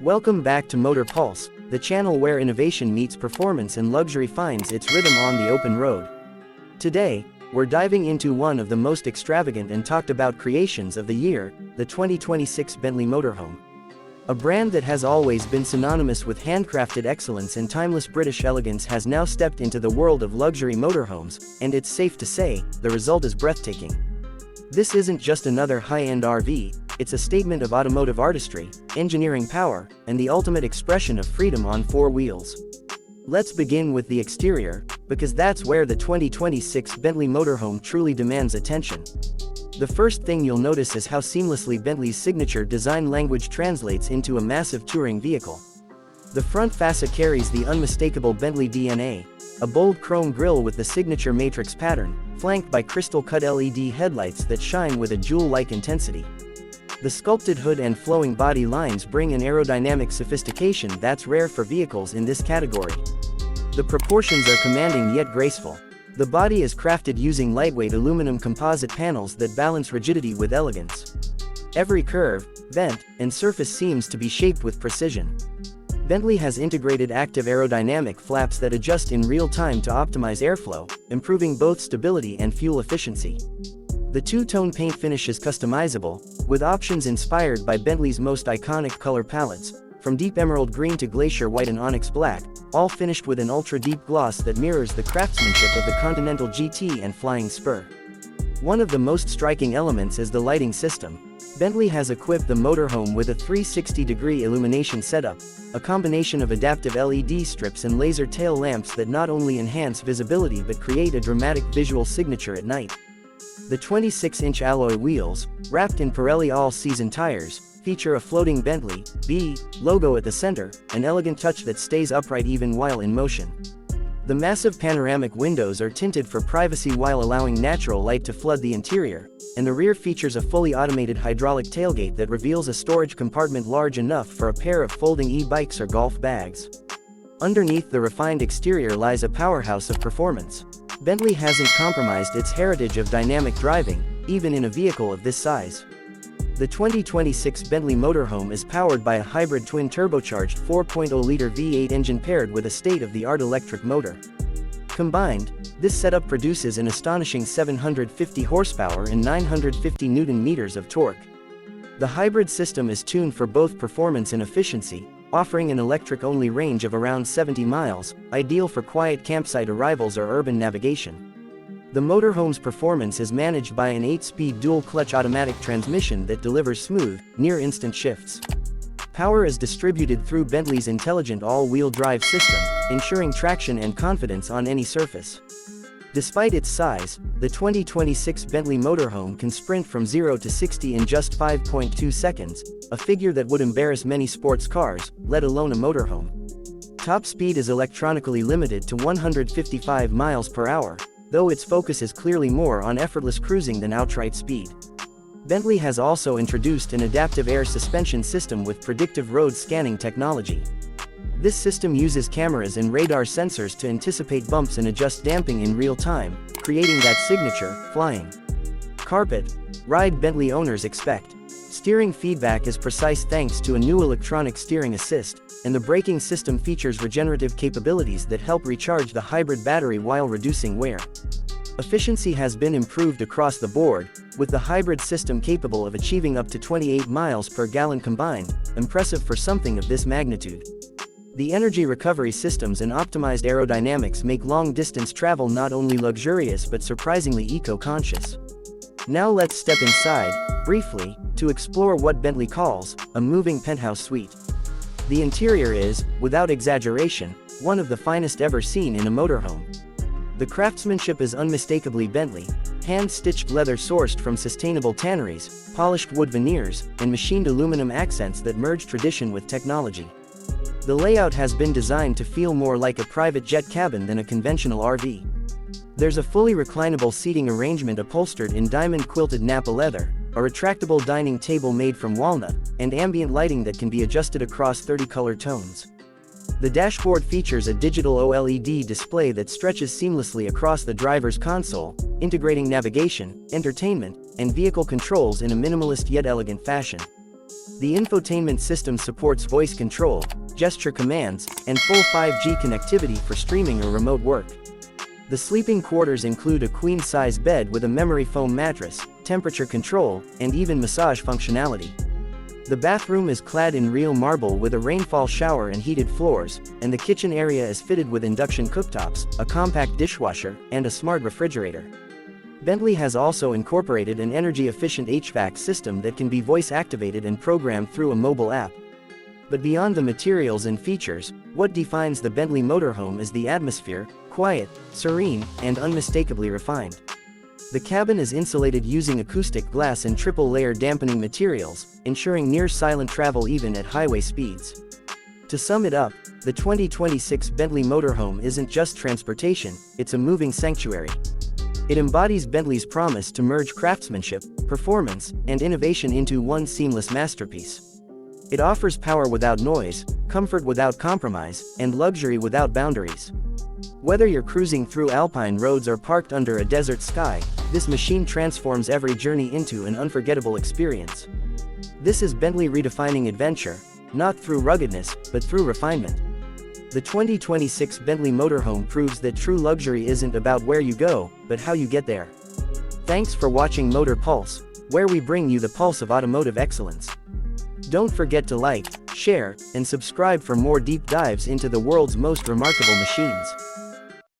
Welcome back to Motor Pulse, the channel where innovation meets performance and luxury finds its rhythm on the open road. Today, we're diving into one of the most extravagant and talked about creations of the year, the 2026 Bentley Motorhome. A brand that has always been synonymous with handcrafted excellence and timeless British elegance has now stepped into the world of luxury motorhomes, and it's safe to say, the result is breathtaking. This isn't just another high-end RV, it's a statement of automotive artistry, engineering power, and the ultimate expression of freedom on four wheels. Let's begin with the exterior, because that's where the 2026 Bentley Motorhome truly demands attention. The first thing you'll notice is how seamlessly Bentley's signature design language translates into a massive touring vehicle. The front fascia carries the unmistakable Bentley DNA, a bold chrome grille with the signature matrix pattern, flanked by crystal-cut LED headlights that shine with a jewel-like intensity. The sculpted hood and flowing body lines bring an aerodynamic sophistication that's rare for vehicles in this category. The proportions are commanding yet graceful. The body is crafted using lightweight aluminum composite panels that balance rigidity with elegance. Every curve, vent, and surface seems to be shaped with precision. Bentley has integrated active aerodynamic flaps that adjust in real time to optimize airflow, improving both stability and fuel efficiency. The two-tone paint finish is customizable, with options inspired by Bentley's most iconic color palettes, from deep emerald green to glacier white and onyx black, all finished with an ultra-deep gloss that mirrors the craftsmanship of the Continental GT and Flying Spur. One of the most striking elements is the lighting system. Bentley has equipped the motorhome with a 360-degree illumination setup, a combination of adaptive LED strips and laser tail lamps that not only enhance visibility but create a dramatic visual signature at night. The 26-inch alloy wheels, wrapped in Pirelli all-season tires, feature a floating Bentley B logo at the center, an elegant touch that stays upright even while in motion. The massive panoramic windows are tinted for privacy while allowing natural light to flood the interior, and the rear features a fully automated hydraulic tailgate that reveals a storage compartment large enough for a pair of folding e-bikes or golf bags. Underneath the refined exterior lies a powerhouse of performance. Bentley hasn't compromised its heritage of dynamic driving, even in a vehicle of this size. The 2026 Bentley Motorhome is powered by a hybrid twin-turbocharged 4.0-liter V8 engine paired with a state-of-the-art electric motor. Combined, this setup produces an astonishing 750 horsepower and 950 Nm of torque. The hybrid system is tuned for both performance and efficiency, offering an electric-only range of around 70 miles, ideal for quiet campsite arrivals or urban navigation. The motorhome's performance is managed by an 8-speed dual-clutch automatic transmission that delivers smooth, near-instant shifts. Power is distributed through Bentley's intelligent all-wheel drive system, ensuring traction and confidence on any surface. Despite its size, the 2026 Bentley Motorhome can sprint from 0 to 60 in just 5.2 seconds, a figure that would embarrass many sports cars, let alone a motorhome. Top speed is electronically limited to 155 miles per hour, though its focus is clearly more on effortless cruising than outright speed. Bentley has also introduced an adaptive air suspension system with predictive road scanning technology. This system uses cameras and radar sensors to anticipate bumps and adjust damping in real time, creating that signature, flying carpet ride Bentley owners expect. Steering feedback is precise thanks to a new electronic steering assist, and the braking system features regenerative capabilities that help recharge the hybrid battery while reducing wear. Efficiency has been improved across the board, with the hybrid system capable of achieving up to 28 miles per gallon combined, impressive for something of this magnitude. The energy recovery systems and optimized aerodynamics make long-distance travel not only luxurious but surprisingly eco-conscious. Now let's step inside, briefly, to explore what Bentley calls a moving penthouse suite. The interior is, without exaggeration, one of the finest ever seen in a motorhome. The craftsmanship is unmistakably Bentley, hand-stitched leather sourced from sustainable tanneries, polished wood veneers, and machined aluminum accents that merge tradition with technology. The layout has been designed to feel more like a private jet cabin than a conventional RV. There's a fully reclinable seating arrangement upholstered in diamond-quilted Napa leather, a retractable dining table made from walnut, and ambient lighting that can be adjusted across 30 color tones. The dashboard features a digital OLED display that stretches seamlessly across the driver's console, integrating navigation, entertainment, and vehicle controls in a minimalist yet elegant fashion. The infotainment system supports voice control, gesture commands, and full 5G connectivity for streaming or remote work. The sleeping quarters include a queen-size bed with a memory foam mattress, temperature control, and even massage functionality. The bathroom is clad in real marble with a rainfall shower and heated floors, and the kitchen area is fitted with induction cooktops, a compact dishwasher, and a smart refrigerator. Bentley has also incorporated an energy-efficient HVAC system that can be voice-activated and programmed through a mobile app. But beyond the materials and features, what defines the Bentley Motorhome is the atmosphere: quiet, serene, and unmistakably refined. The cabin is insulated using acoustic glass and triple-layer dampening materials, ensuring near-silent travel even at highway speeds. To sum it up, the 2026 Bentley Motorhome isn't just transportation, it's a moving sanctuary. It embodies Bentley's promise to merge craftsmanship, performance, and innovation into one seamless masterpiece. It offers power without noise, comfort without compromise, and luxury without boundaries. Whether you're cruising through alpine roads or parked under a desert sky, this machine transforms every journey into an unforgettable experience. This is Bentley redefining adventure, not through ruggedness, but through refinement. The 2026 Bentley Motorhome proves that true luxury isn't about where you go, but how you get there. Thanks for watching Motor Pulse, where we bring you the pulse of automotive excellence. Don't forget to like, share, and subscribe for more deep dives into the world's most remarkable machines.